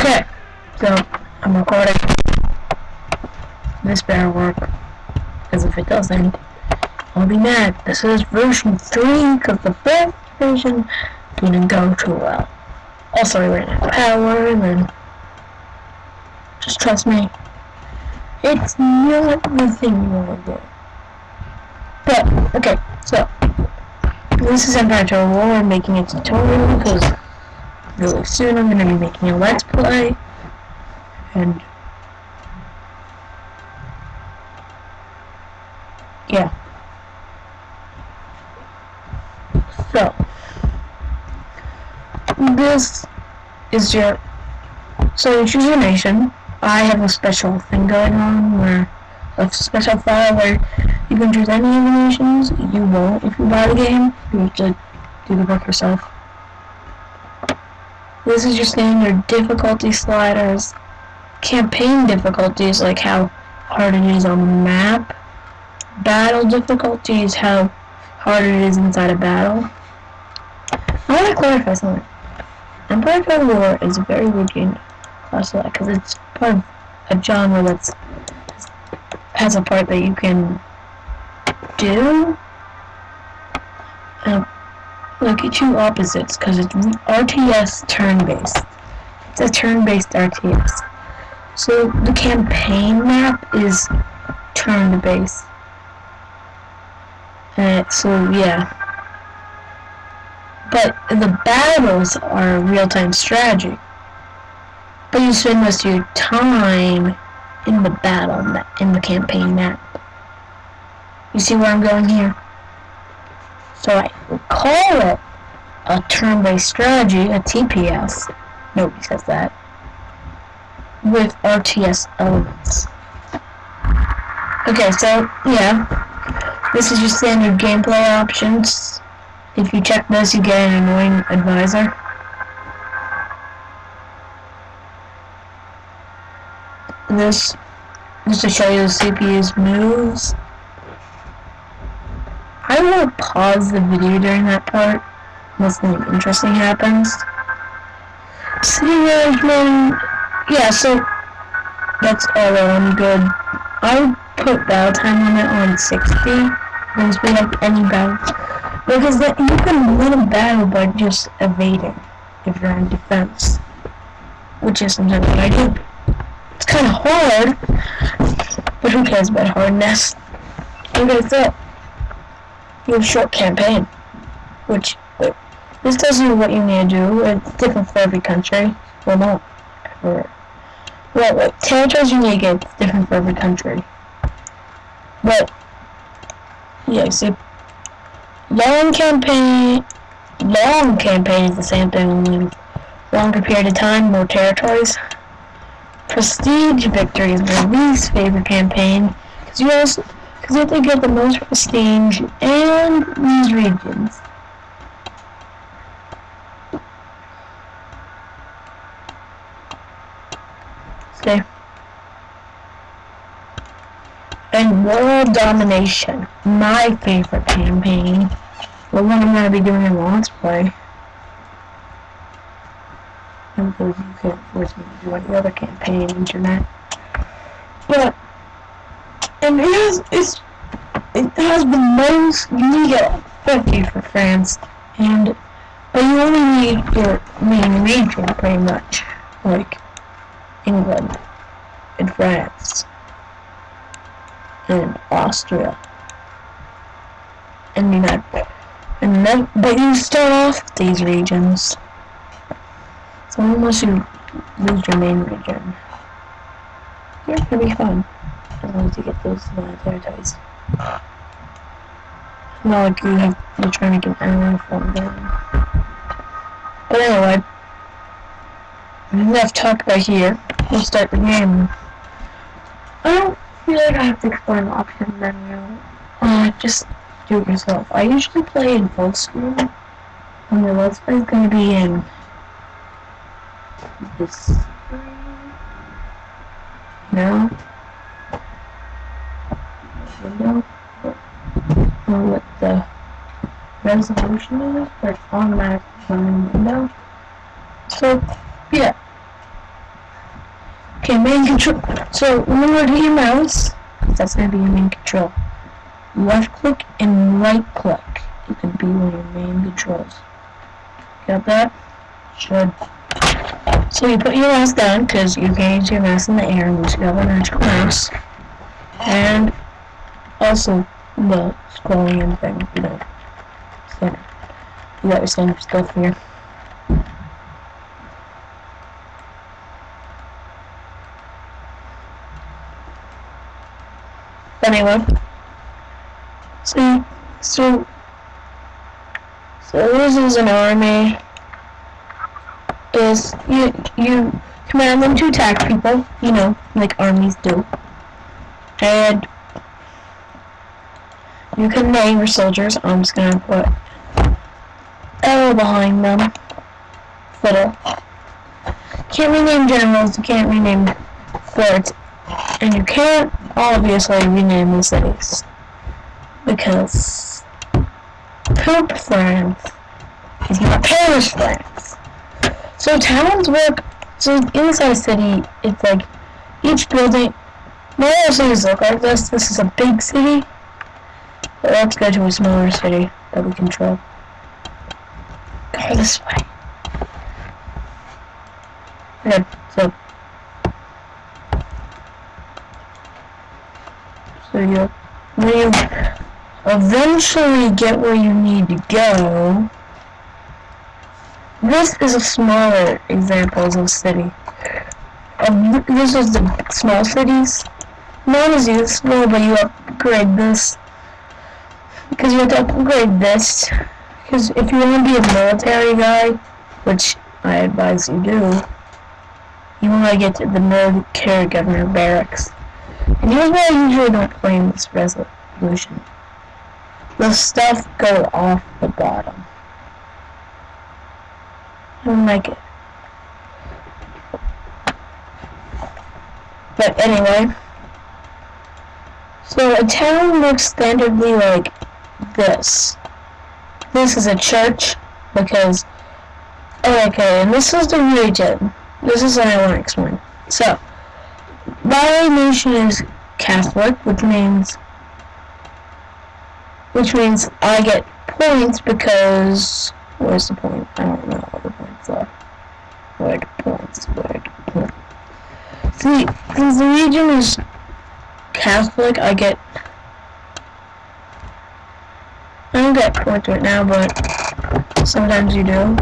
Okay, so I'm recording. This better work, because if it doesn't, I'll be mad. This is version 3, because the first version didn't go too well. Also, I ran out of power, and then just trust me, it's not the thing you want to do. But, okay, so this is Empire Total War. I'm making a tutorial, because really soon I'm going to be making a Let's Play, and yeah. So, this is your, so you choose your nation. I have a special thing going on where, a special file where you can choose any of the nations. You won't if you buy the game. You have to do the work yourself. This is your standard difficulty sliders. Campaign difficulties, like how hard it is on the map. Battle difficulties, how hard it is inside a battle. I want to clarify something. Empire Total War is a very weird game, because it's part of a genre that has a part that you can do. Like two opposites, because it's RTS turn-based. It's a turn-based RTS. So the campaign map is turn-based. So yeah. But the battles are real-time strategy. But you spend most of your time in the battle, in the campaign map. You see where I'm going here? So I would call it a turn-based strategy, a TPS. Nobody says that. With RTS elements. Okay, so yeah. This is your standard gameplay options. If you check this, you get an annoying advisor. This, just to show you the CPU's moves. I will pause the video during that part, unless something interesting happens. City management, yeah, so that's all on good. I would put battle time limit on 60, once we have any battle. Because then you can win a battle by just evading if you're in defense, which is sometimes what I do. It's kind of hard, but who cares about hardness? Okay, so you have a short campaign, which this tells you what you need to do. It's different for every country. Well, not for what territories you need to get. It's different for every country. But yeah, see. Long campaign is the same thing, only longer period of time, more territories. Prestige victory is my least favorite campaign, because you have to get the most prestige and these regions. Okay. And world domination, my favorite campaign. The one I'm going to be doing in Let's Play. Because you can't force me to do any other campaign, internet. But, and it has the most, you get 50 for France, but you only need your main region, pretty much. Like, England, and France, and Austria, and but you start off with these regions. So unless you lose your main region, yeah, it's gonna be fun as long as you get those territories. Not like you're trying to get anyone from them. But anyway, enough talk about here. We'll start the game. I don't feel like I have to explain the option menu. Just do it yourself. I usually play in full screen, and the Let's Play is going to be in this screen. No. Window. What the resolution is, but it's automatic on the window. So, yeah. Okay, main control. So remember to hit your mouse. That's gonna be your main control. Left click and right click. You can be one of your main controls. Got that? Should. So you put your mouse down because you can use your mouse in the air and you have an actual mouse. And also the scrolling and thing, you know. So you got your standard stuff here. Anyway, so this is an army. Is you command them to attack people, you know, like armies do, and you can name your soldiers. I'm just gonna put L behind them. Fiddle. Can't rename generals. You can't rename forts. And you can't obviously rename the cities because Poop France is not Paris, France. So towns work. So inside a city, it's like each building. Not all cities look like this. This is a big city. But let's go to a smaller city that we control. Go this way. Okay, so when you eventually get where you need to go, this is a smaller example of city. This is the small cities. Not as useful, but you upgrade this. Because you have to upgrade this. Because if you want to be a military guy, which I advise you do, you want to get to the military governor barracks. And here's why I usually don't play in this resolution. The stuff go off the bottom. I don't like it. But anyway. So a town looks standardly like this. This is a church because... Okay, and this is the region. This is what I want to explain. So, my nation is Catholic, which means I get points because... Where's the point? I don't know what the points are. Where the points? See, since the region is Catholic, I don't get points right now, but sometimes you do.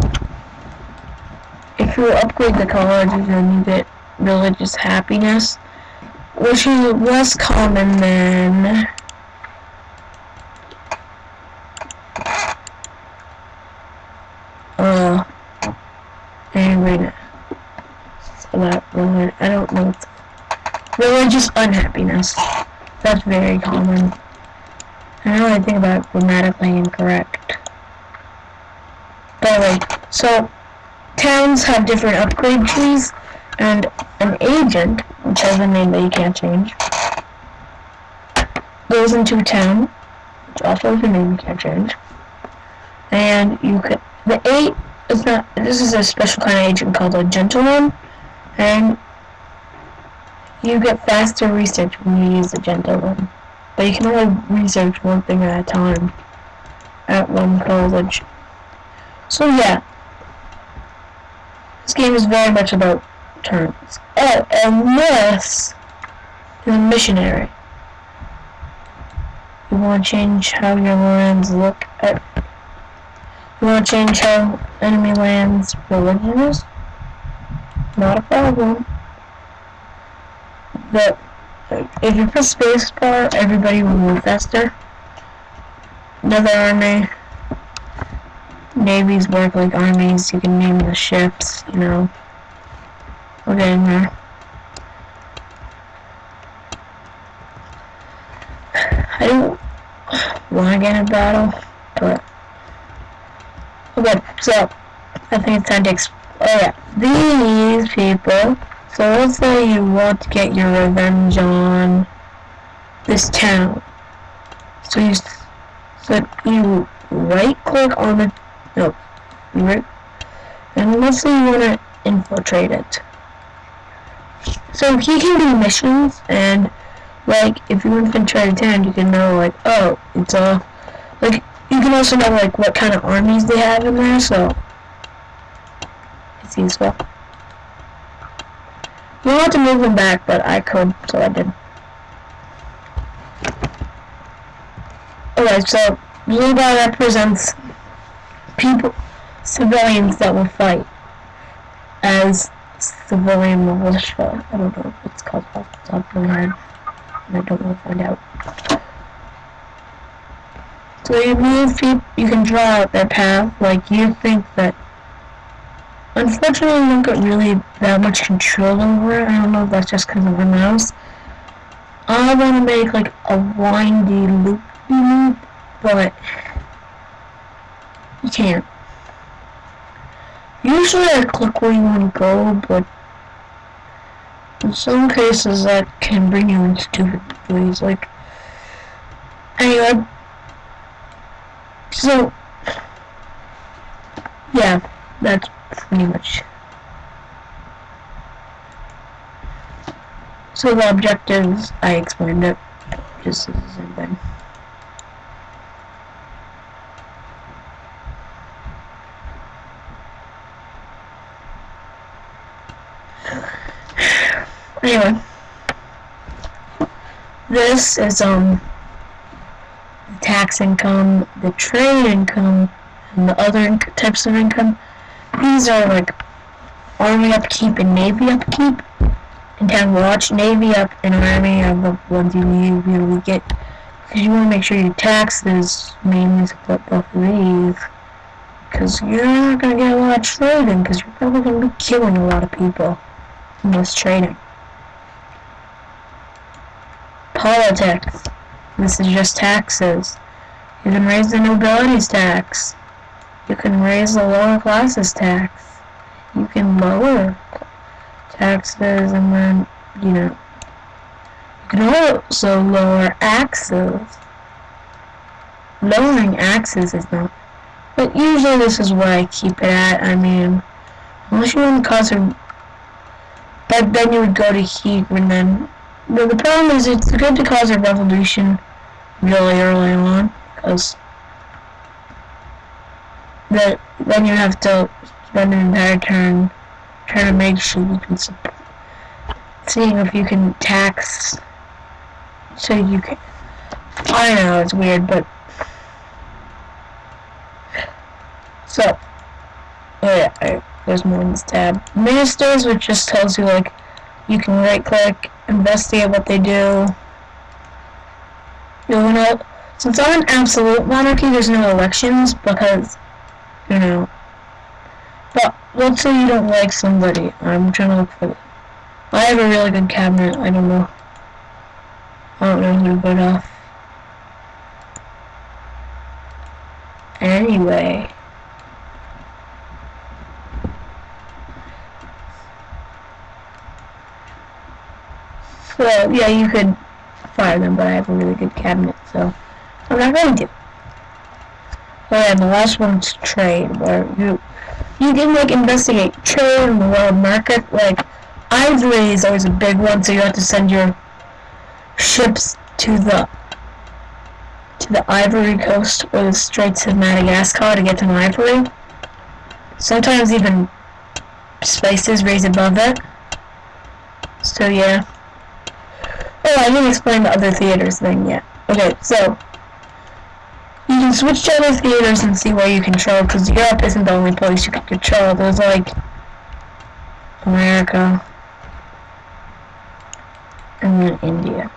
If you upgrade the colleges, then you get religious happiness, which is less common than I don't know. Religious unhappiness. That's very common. I don't really think about it grammatically incorrect. But anyway, so towns have different upgrade trees, and an agent, which has a name that you can't change, goes into a town, which also has a name you can't change, and this is a special kind of agent called a gentleman, and you get faster research when you use the gentleman, but you can only research one thing at a time at one college. So yeah, this game is very much about turns. Oh, and this is a missionary. You want to change how your lands look at... You want to change how enemy lands' religion is? Not a problem. But if you press spacebar, everybody will move faster. Another army. Navies work like armies. You can name the ships, you know. We're getting there. I don't want to get in a battle, but... Okay, so I think it's time to these people. So let's say you want to get your revenge on this town. So you right click on the and let's say you want to infiltrate it. So he can do missions, and like if you infiltrate a town, you can know like, oh, it's like you can also know like what kind of armies they have in there, so it's useful. You don't have to move them back, but I could, so I did. Okay, so blue bar represents people, civilians that will fight as civilian militia. I don't know what it's called off the top of my head, and I don't want to find out. So you move people, you can draw out their path. Like you think that. Unfortunately, you don't get really that much control over it. I don't know if that's just because of the mouse. I want to make like a windy loop, but you can't. Usually I click where you want to go, but in some cases that can bring you in stupid ways. Like, anyway, so yeah, that's pretty much. So the objectives, I explained it, just as the same thing. Anyway, this is the tax income, the trade income, and the other types of income. These are like army upkeep and navy upkeep. And town watch, navy up, and army are the ones you really get, because you want to make sure your taxes mainly support both of these, because you're not going to get a lot of trading, because you're probably going to be killing a lot of people in this trading. Politics. This is just taxes. You can raise the nobility's tax. You can raise the lower classes tax. You can lower taxes, and then, you know, you can also lower axes. Lowering axes is not, but usually this is where I keep it at. I mean, unless you want to cause a, but then you would go to heat, and then, but the problem is it's good to cause a revolution really early on, because then you have to spend an entire turn trying to make sure you can support, seeing if you can tax, so you can, I know it's weird, but, so, oh yeah, there's more in this tab. Ministers, which just tells you, like, you can right click, investigate what they do. You know, since I'm an absolute monarchy, there's no elections, because, you know, but let's say you don't like somebody. I'm trying to look for it. I have a really good cabinet. I don't know who, but anyway. So yeah, you could fire them, but I have a really good cabinet, so I'm not going to. Oh yeah, and the last one's trade, where you can like investigate trade in the world market. Like ivory is always a big one, so you have to send your ships to the Ivory Coast or the Straits of Madagascar to get to ivory. Sometimes even spices raise above it. So yeah. Oh, I didn't explain the other theaters thing yet. Okay, so you can switch to other theaters and see where you control, because Europe isn't the only place you can control. There's like America and then India.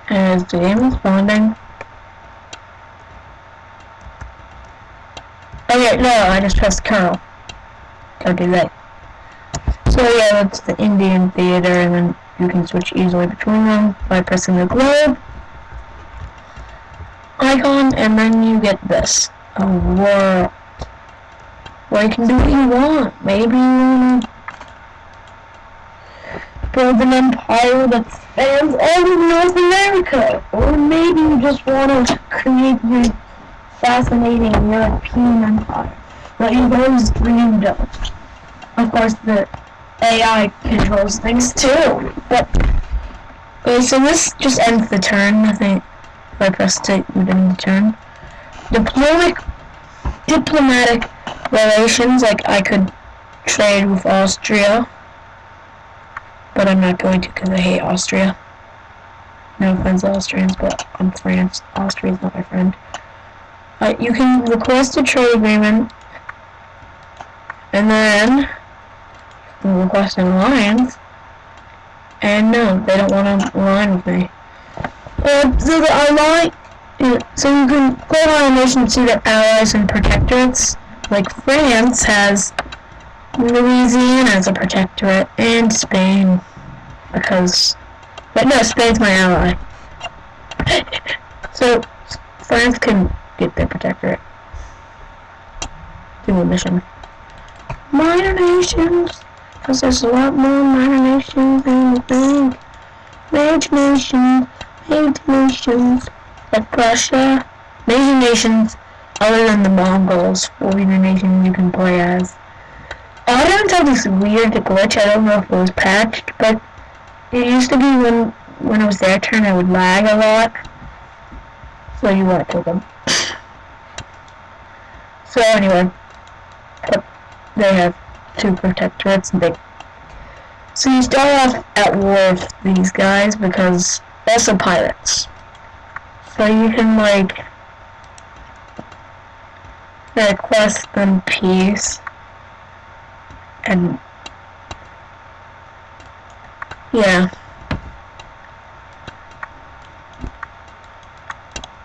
And is the game responding? Okay, no, I just pressed Colonel. Don't do that. So yeah, that's the Indian theater, and then you can switch easily between them by pressing the globe icon, and then you get this, a world, where you can do what you want. Maybe you want to build an empire that spans all of North America. Or maybe you just want to create your fascinating European empire that you've always dreamed of. Of course, the AI controls things too. But so this just ends the turn. I think if I press to end the turn. Diplomatic relations, like I could trade with Austria, but I'm not going to because I hate Austria. No offense to Austrians, but I'm France. Austria is not my friend. You can request a trade agreement, and then you can request an alliance, and no, they don't want to align with me. So you can go on a nation to see their allies and protectorates. Like France has Louisiana as a protectorate, and Spain, but no, Spain's my ally. So France can get their protectorate. Do a mission. Minor nations, because there's a lot more minor nations than you think. Major nations, like Prussia. Major nations, other than the Mongols, will be the nation you can play as. Ottomans have this weird glitch. I don't know if it was patched, but it used to be when it was their turn, it would lag a lot. So you want to kill them. So anyway, they have 2 protectorates, and so you start off at war with these guys because also pirates. So you can request them peace, and yeah,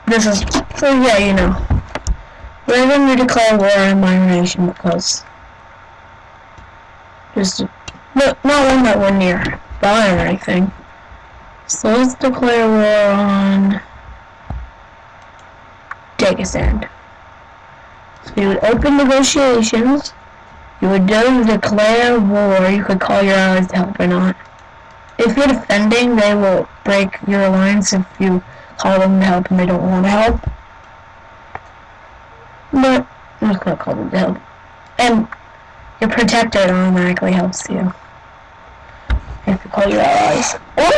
this is so yeah, you know. We're going to declare war on my nation because just not one that we're nearby or anything. So let's declare war on Dagestan. So you would open negotiations. You would declare war. You could call your allies to help or not. If you're defending, they will break your alliance if you call them to help and they don't want to help. But I'm just going to call them to help. And your protector automatically helps you if you call your allies. Or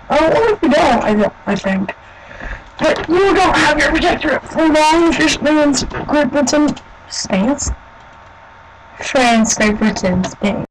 if you don't, I think. But you don't have your protectorate for long if you're Spain's Great Britain. France, Great Britain, Spain.